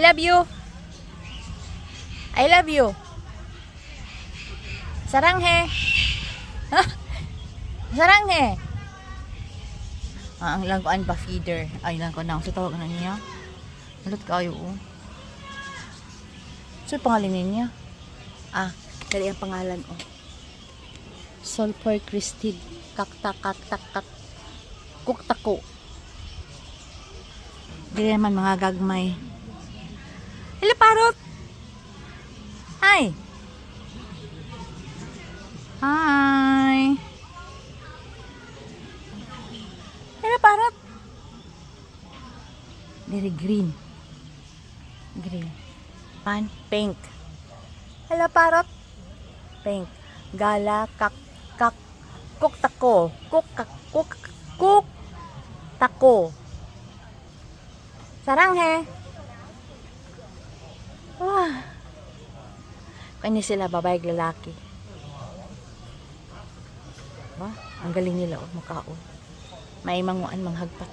Love you. I love you. Saranghe. Saranghe. Ang lang ko an pa feeder. Ay lang ko na. So tawag na niya. Malot kayo oh. So pangalan niya? Dali ang pangalan oh. Sulfur Crystid. Kaktak. Kuktako. Dili naman mga gagmay. Hello parot. Hi. Hi. Hello parot. Dili green. Pink. Hello parot. Pink. Gala kuktako. Kuktako. Saranghe. Kanya sila babae lalaki. Ang galing nila makaon. May manguan manghagpat.